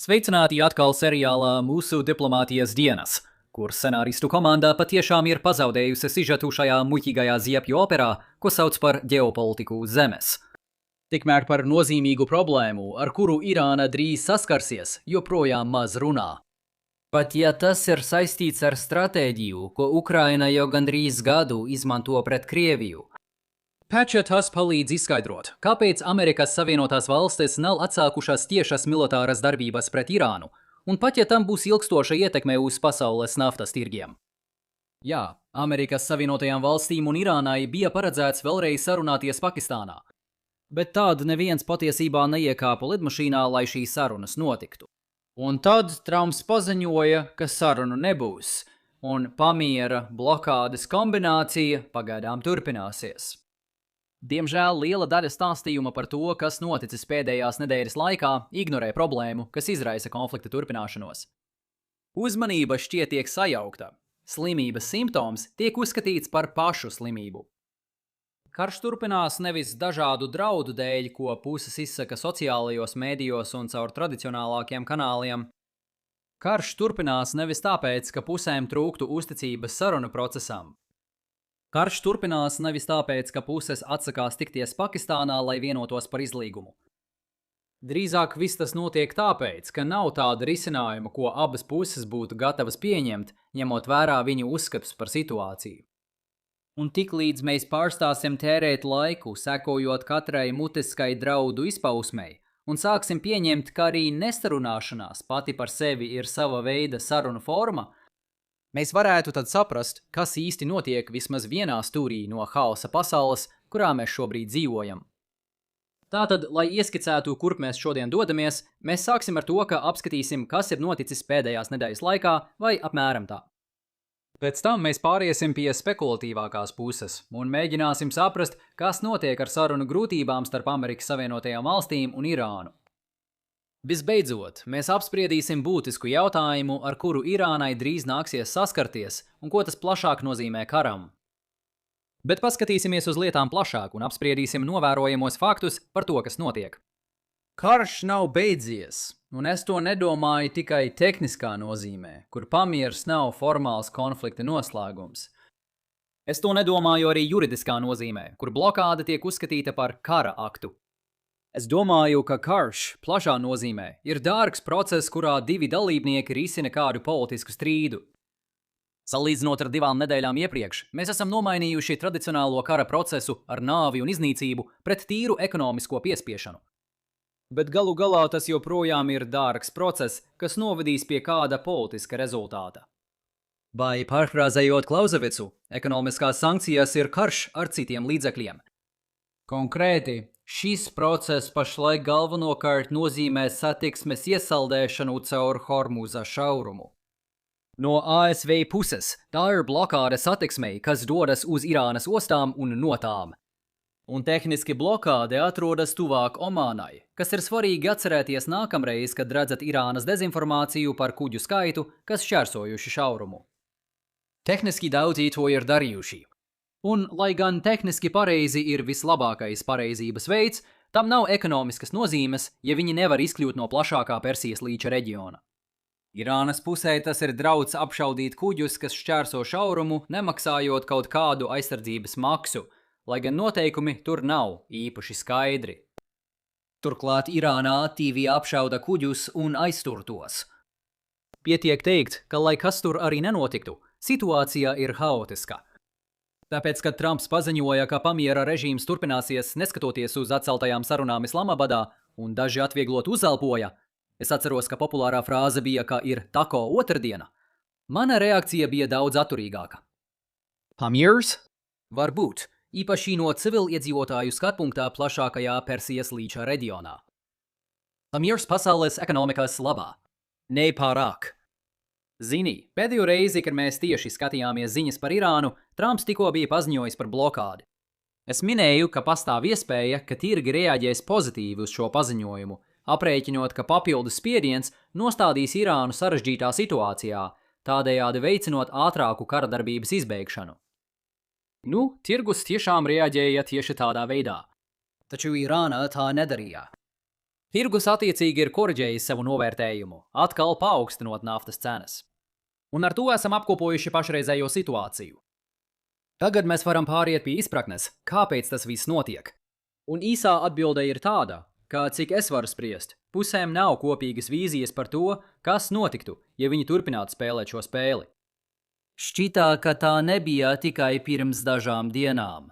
Sveicināti atkal seriālā Mūsu diplomātijas dienas, kur scenāristu komanda patiešām ir pazaudējusi sižetu šajā muļķīgajā ziepju operā, ko sauc par ģeopolitiku zemes. Tikmēr par nozīmīgu problēmu, ar kuru Irāna drīz saskarsies, joprojām maz runā. Pat ja tas ir saistīts ar stratēģiju, ko Ukraina jau gandrīz gadu izmanto pret Krieviju. Patča tas palīdz izskaidrot, kāpēc Amerikas Savienotās valstis nav atsākušas tiešas militāras darbības pret Irānu, un pat ja tam būs ilgstoša ietekme uz pasaules naftas tirgiem. Jā, Amerikas Savienotajām valstīm un Irānai bija paredzēts vēlreiz sarunāties Pakistānā, bet tad neviens patiesībā neiekāpa lidmašīnā, lai šīs sarunas notiktu. Un tad Trumps paziņoja, ka sarunu nebūs, un pamiera blokādes kombinācija pagaidām turpināsies. Diemžēl liela daļa stāstījuma par to, kas noticis pēdējās nedēļas laikā, ignorē problēmu, kas izraisa konflikta turpināšanos. Uzmanība šķiet tiek sajaukta. Slimības simptoms tiek uzskatīts par pašu slimību. Karš turpinās nevis dažādu draudu dēļ, ko puses izsaka sociālajos mēdījos un caur tradicionālākiem kanāliem. Karš turpinās nevis tāpēc, ka pusēm trūktu uzticības sarunu procesam. Karš turpinās nevis tāpēc, ka puses atsakās tikties Pakistānā, lai vienotos par izlīgumu. Drīzāk viss tas notiek tāpēc, ka nav tāda risinājuma, ko abas puses būtu gatavas pieņemt, ņemot vērā viņu uzskatus par situāciju. Un tiklīdz mēs pārstāsim tērēt laiku, sekojot katrai mutiskai draudu izpausmei, un sāksim pieņemt, ka arī nesarunāšanās pati par sevi ir sava veida sarunu forma, mēs varētu tad saprast, kas īsti notiek vismaz vienā stūrī no haosa pasaules, kurā mēs šobrīd dzīvojam. Tātad, lai ieskicētu, kurp mēs šodien dodamies, mēs sāksim ar to, ka apskatīsim, kas ir noticis pēdējās nedēļas laikā, vai apmēram tā. Pēc tam mēs pāriesim pie spekulatīvākās puses un mēģināsim saprast, kas notiek ar sarunu grūtībām starp Amerikas Savienotajām valstīm un Irānu. Visbeidzot, mēs apspriedīsim būtisku jautājumu, ar kuru Irānai drīz nāksies saskarties un ko tas plašāk nozīmē karam. Bet paskatīsimies uz lietām plašāk un apspriedīsim novērojamos faktus par to, kas notiek. Karš nav beidzies, un es to nedomāju tikai tehniskā nozīmē, kur pamieris nav formāls konflikta noslēgums. Es to nedomāju arī juridiskā nozīmē, kur blokāde tiek uzskatīta par kara aktu. Es domāju, ka karš, plašā nozīmē, ir dārgs process, kurā divi dalībnieki risina kādu politisku strīdu. Salīdzinot ar 2 nedēļām iepriekš, mēs esam nomainījuši tradicionālo kara procesu ar nāvi un iznīcību pret tīru ekonomisko piespiešanu. Bet galu galā tas joprojām ir dārgs process, kas novedīs pie kāda politiska rezultāta. Vai pārfrāzējot Klauzevicu, ekonomiskās sankcijas ir karš ar citiem līdzekļiem. Konkrēti, šis process pašlaik galvenokārt nozīmē satiksmes iesaldēšanu caur Hormuza šaurumu. No ASV puses tā ir blokāde satiksmei, kas dodas uz Irānas ostām un no tām. Un tehniski blokāde atrodas tuvāk Omānai, kas ir svarīgi atcerēties nākamreiz, kad redzat Irānas dezinformāciju par kuģu skaitu, kas šķērsojuši šaurumu. Tehniski daudzi to ir darījuši. Un, lai gan tehniski pareizi ir vislabākais pareizības veids, tam nav ekonomiskas nozīmes, ja viņi nevar izkļūt no plašākā Persijas līča reģiona. Irānas pusē tas ir drauds apšaudīt kuģus, kas šķērso šaurumu, nemaksājot kaut kādu aizsardzības maksu, lai gan noteikumi tur nav īpaši skaidri. Turklāt Irāna aktīvi apšauda kuģus un aiztur tos. Pietiek teikt, ka lai kas tur arī nenotiktu, situācija ir haotiska. Tāpēc, kad Trumps paziņoja, ka pamiera režīms turpināsies neskatoties uz atceltajām sarunām Islamabadā un daži atvieglot uzelpoja, es atceros, ka populārā frāze bija, ka ir tako otrdiena. Mana reakcija bija daudz atturīgāka. Pamiers? Varbūt. Īpaši no civiliedzīvotāju skatpunktā plašākajā Persijas līča reģionā. Pamiers pasaules ekonomikas labā. Nepārāk. Zini, pēdējo reizi, kad mēs tieši skatījāmies ziņas par Irānu, Trumps tikko bija paziņojis par blokādi. Es minēju, ka pastāv iespēja, ka tirgi reaģēs pozitīvi uz šo paziņojumu, aprēķinot, ka papildus spiediens nostādīs Irānu sarežģītā situācijā, tādējādi veicinot ātrāku kara darbības izbeigšanu. Nu, tirgus tiešām reaģēja tieši tādā veidā. Taču Irāna tā nedarīja. Tirgus attiecīgi ir koriģējis savu novērtējumu, atkal paaugstinot naftas cenas. Un ar to esam apkopojuši pašreizējo situāciju. Tagad mēs varam pāriet pie izpratnes, kāpēc tas viss notiek. Un īsā atbilde ir tāda, ka, cik es varu spriest, pusēm nav kopīgas vīzijas par to, kas notiktu, ja viņi turpinātu spēlēt šo spēli. Šķitā, ka tā nebija tikai pirms dažām dienām.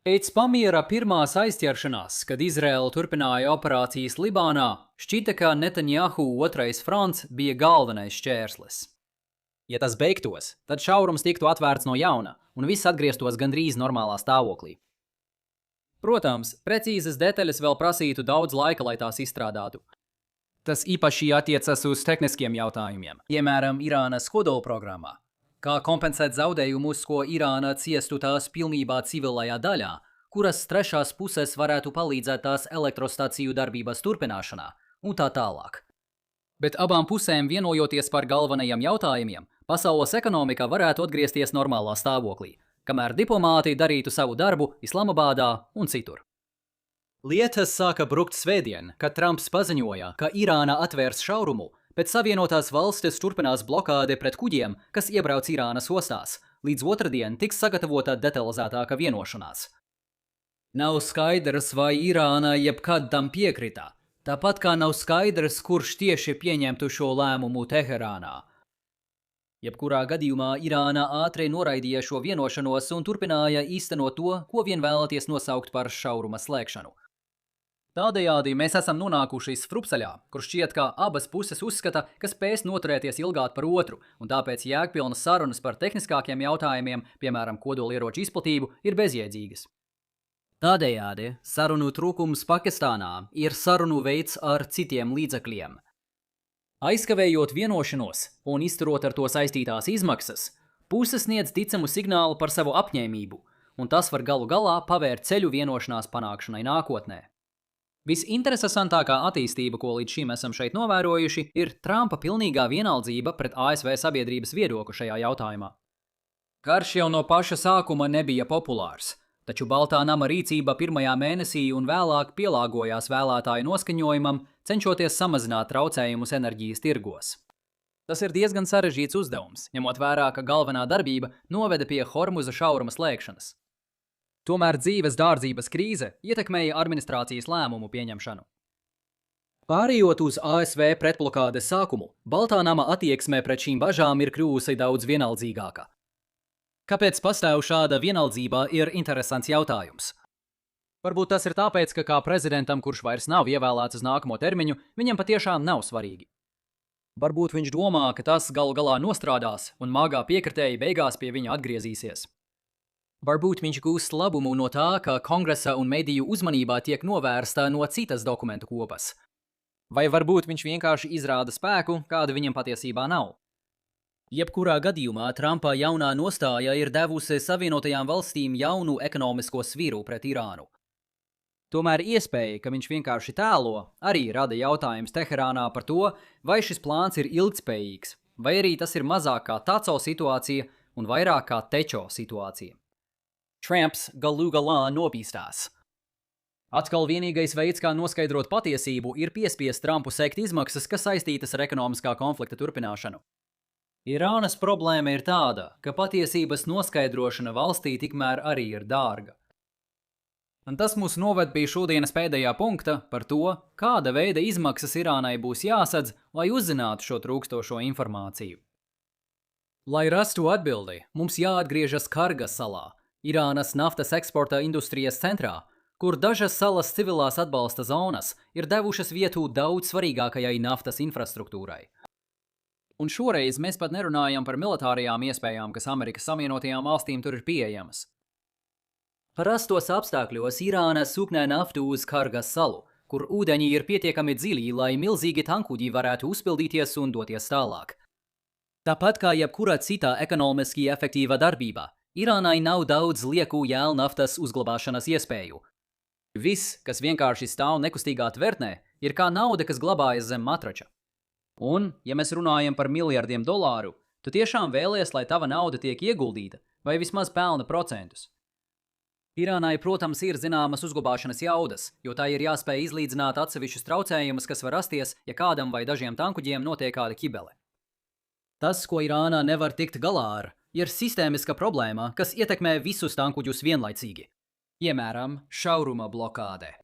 Pēc pamiera pirmās aizķeršanās, kad Izraela turpināja operācijas Libānā, šķita, ka Netanjahu otrais fronts bija galvenais šķērslis. Ja tas beigtos, tad šaurums tiktu atvērts no jauna, un viss atgrieztos gandrīz normālā stāvoklī. Protams, precīzas detaļas vēl prasītu daudz laika, lai tās izstrādātu. Tas īpaši attiecas uz tehniskiem jautājumiem, piemēram, Irānas kodolprogrammā. Kā kompensēt zaudējumus, ko Irāna ciestu tās pilnībā civilajā daļā, kuras trešās puses varētu palīdzēt tās elektrostaciju darbības turpināšanā, un tā tālāk. Bet abām pusēm vienojoties par galvenajiem jautājumiem, pasaules ekonomika varētu atgriezties normālā stāvoklī, kamēr diplomāti darītu savu darbu Islamabādā un citur. Lietas sāka brukt svētdien, kad Trumps paziņoja, ka Irāna atvērs šaurumu, bet Savienotās valstis turpinās blokāde pret kuģiem, kas iebrauc Irānas ostās, līdz otrdien tiks sagatavota detalizētāka vienošanās. Nav skaidrs, vai Irāna jebkad tam piekrita, tāpat kā nav skaidrs, kurš tieši pieņemtu šo lēmumu Teherānā. Jebkurā gadījumā Irāna ātri noraidīja šo vienošanos un turpināja īstenot to, ko vien vēlaties nosaukt par šauruma slēgšanu. Tādējādi mēs esam nonākuši strupceļā, kur šķiet, ka abas puses uzskata, ka spēs noturēties ilgāk par otru, un tāpēc jēgpilnas sarunas par tehniskākiem jautājumiem, piemēram, kodolieroču izplatību, ir bezjēdzīgas. Tādējādi sarunu trūkums Pakistānā ir sarunu veids ar citiem līdzekļiem. Aizkavējot vienošanos un izturot ar to saistītās izmaksas, puses sniedz ticamu signālu par savu apņēmību, un tas var galu galā pavērt ceļu vienošanās panākšanai nākotnē. Visinteresantākā attīstība, ko līdz šim esam šeit novērojuši, ir Trumpa pilnīgā vienaldzība pret ASV sabiedrības viedokli šajā jautājumā. Karš jau no paša sākuma nebija populārs, taču Baltā nama rīcība pirmajā mēnesī un vēlāk pielāgojās vēlētāju noskaņojumam, cenšoties samazināt traucējumus enerģijas tirgos. Tas ir diezgan sarežģīts uzdevums, ņemot vērā, ka galvenā darbība noveda pie Hormuza šauruma slēgšanas. Tomēr dzīves dārdzības krīze ietekmēja administrācijas lēmumu pieņemšanu. Pārējot uz ASV pretblokādes sākumu, Baltā nama attieksme pret šīm bažām ir kļuvusi daudz vienaldzīgāka. Kāpēc pastāv šāda vienaldzība, ir interesants jautājums. Varbūt tas ir tāpēc, ka kā prezidentam, kurš vairs nav ievēlēts uz nākamo termiņu, viņam patiešām nav svarīgi. Varbūt viņš domā, ka tas galu galā nostrādās un māgā piekritēji beigās pie viņa atgriezīsies. Varbūt viņš gūst labumu no tā, ka kongresa un mediju uzmanībā tiek novērsta no citas dokumentu kopas. Vai varbūt viņš vienkārši izrāda spēku, kāda viņam patiesībā nav. Jebkurā gadījumā Trumpa jaunā nostāja ir devusi Savienotajām valstīm jaunu ekonomisko sviru pret Irānu. Tomēr iespēja, ka viņš vienkārši tēlo, arī rada jautājums Teherānā par to, vai šis plāns ir ilgtspējīgs, vai arī tas ir mazāk kā Taco situācija un vairāk kā Tečo situācija. Trumps galu galā nobīstās. Atkal vienīgais veids, kā noskaidrot patiesību, ir piespiest Trumpu sekt izmaksas, kas saistītas ar ekonomiskā konflikta turpināšanu. Irānas problēma ir tāda, ka patiesības noskaidrošana valstī tikmēr arī ir dārga. Un tas mūs noved pie šodienas pēdējā punkta par to, kāda veida izmaksas Irānai būs jāsadz, lai uzzinātu šo trūkstošo informāciju. Lai rastu atbildi, mums jāatgriežas Kargas salā, Irānas naftas eksporta industrijas centrā, kur dažas salas civilās atbalsta zonas ir devušas vietu daudz svarīgākajai naftas infrastruktūrai. Un šoreiz mēs pat nerunājam par militārajām iespējām, kas Amerikas Savienotajām valstīm tur ir pieejamas. Parastos apstākļos Irāna sūknē naftu uz Kargas salu, kur ūdeņi ir pietiekami dziļi, lai milzīgi tankuģi varētu uzpildīties un doties tālāk. Tāpat kā jebkura citā ekonomiski efektīva darbība, Irānai nav daudz lieku jēlnaftas uzglabāšanas iespēju. Viss, kas vienkārši stāv nekustīgā tvertnē, ir kā nauda, kas glabājas zem matrača. Un, ja mēs runājam par miljardiem dolāru, tu tiešām vēlies, lai tava nauda tiek ieguldīta vai vismaz pelna procentus. Irānai, protams, ir zināmas uzglabāšanas jaudas, jo tai ir jāspēj izlīdzināt atsevišķus traucējumus, kas var rasties, ja kādam vai dažiem tankuģiem notiek kāda ķibele. Tas, ko Irāna nevar tikt galā ar, ir sistēmiska problēma, kas ietekmē visus tankuģus vienlaicīgi. Piemēram, šauruma blokāde.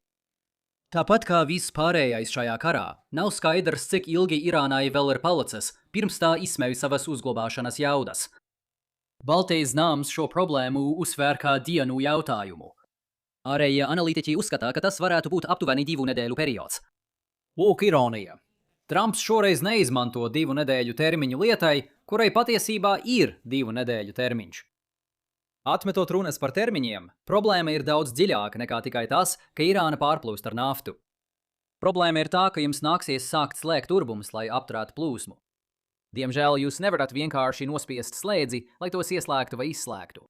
Tāpat kā viss pārējais šajā karā, nav skaidrs, cik ilgi Irānai vēl ir palicis, pirms tā izsmej savas uzglabāšanas jaudas. Baltijas nams šo problēmu uzsvēr kā dienu jautājumu. Ārējie analītiķi uzskata, ka tas varētu būt aptuveni 2 nedēļu periods. Lūk, ironija. Trumps šoreiz neizmanto 2 nedēļu termiņu lietai, kurai patiesībā ir 2 nedēļu termiņš. Atmetot runas par termiņiem, problēma ir daudz dziļāka nekā tikai tas, ka Irāna pārplūst ar naftu. Problēma ir tā, ka jums nāksies sākt slēgt urbumus, lai apturētu plūsmu. Diemžēl jūs nevarat vienkārši nospiest slēdzi, lai tos ieslēgtu vai izslēgtu.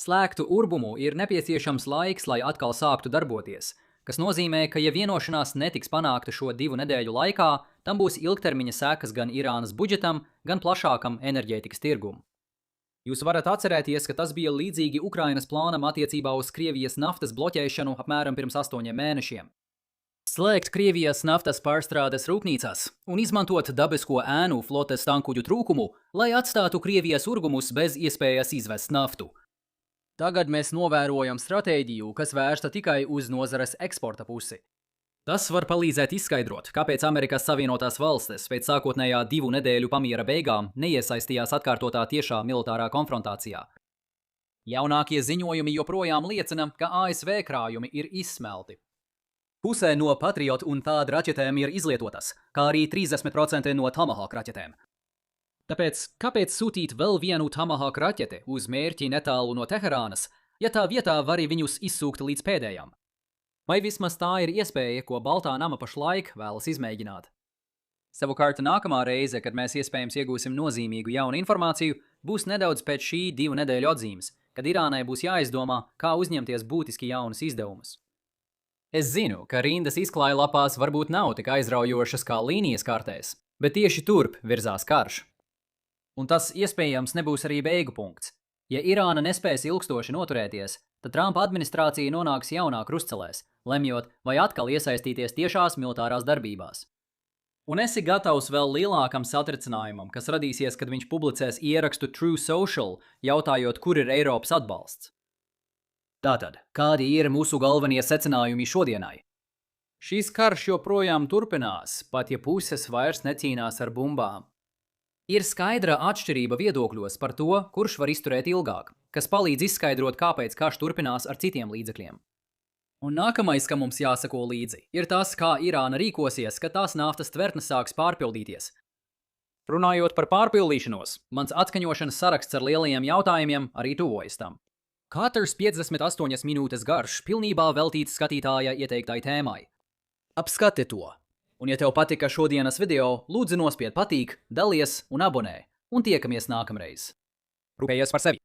Slēgtu urbumu ir nepieciešams laiks, lai atkal sāktu darboties, kas nozīmē, ka ja vienošanās netiks panākta šo 2 nedēļu laikā, tam būs ilgtermiņa sekas gan Irānas budžetam, gan plašākam enerģētikas tirgum. Jūs varat atcerēties, ka tas bija līdzīgi Ukrainas plānam attiecībā uz Krievijas naftas bloķēšanu apmēram pirms 8 mēnešiem. Slēgt Krievijas naftas pārstrādes rūpnīcās un izmantot dabisko ēnu flotes tankuģu trūkumu, lai atstātu Krievijas urbumus bez iespējas izvest naftu. Tagad mēs novērojam stratēģiju, kas vērsta tikai uz nozares eksporta pusi. Tas var palīdzēt izskaidrot, kāpēc Amerikas Savienotās valstis pēc sākotnējā 2 nedēļu pamiera beigām neiesaistījās atkārtotā tiešā militārā konfrontācijā. Jaunākie ziņojumi joprojām liecina, ka ASV krājumi ir izsmelti. Pusē no Patriot un tāda raķetēm ir izlietotas, kā arī 30% no Tomahawk raķetēm. Tāpēc, kāpēc sūtīt vēl vienu Tomahawk raķeti uz mērķi netālu no Teherānas, ja tā vietā var viņus izsūkt līdz pēdējam? Vai vismaz tā ir iespēja, ko Baltā nama pašlaik vēlas izmēģināt? Savukārt nākamā reize, kad mēs iespējams iegūsim nozīmīgu jaunu informāciju, būs nedaudz pēc šī 2 nedēļu atzīmes, kad Irānai būs jāizdomā, kā uzņemties būtiski jaunus izdevumus. Es zinu, ka rindas izklāja lapās varbūt nav tik aizraujošas kā līnijas kartēs, bet tieši turp virzās karš. Un tas iespējams nebūs arī beigu punkts. Ja Irāna nespēs ilgstoši noturēties, tad Trumpa administrācija nonāks jaunā krustcelēs, lemjot, vai atkal iesaistīties tiešās militārās darbībās. Un esi gatavs vēl lielākam satricinājumam, kas radīsies, kad viņš publicēs ierakstu True Social, jautājot, kur ir Eiropas atbalsts. Tātad, kādi ir mūsu galvenie secinājumi šodienai? Šīs karš joprojām turpinās, pat ja puses vairs necīnās ar bumbām. Ir skaidra atšķirība viedokļos par to, kurš var izturēt ilgāk, kas palīdz izskaidrot, kāpēc karš turpinās ar citiem līdzekļiem. Un nākamais, kam mums jāsako līdzi, ir tas, kā Irāna rīkosies, kad tās naftas tvertnes sāks pārpildīties. Runājot par pārpildīšanos, mans atskaņošanas saraksts ar lielajiem jautājumiem arī tuvojas tam. Katrs 58 minūtes garš pilnībā veltīts skatītāja ieteiktai tēmai. Apskati to! Un ja tev patika šodienas video, lūdzu nospied patīk, dalies un abonē, un tiekamies nākamreiz. Rūpējies par sevi!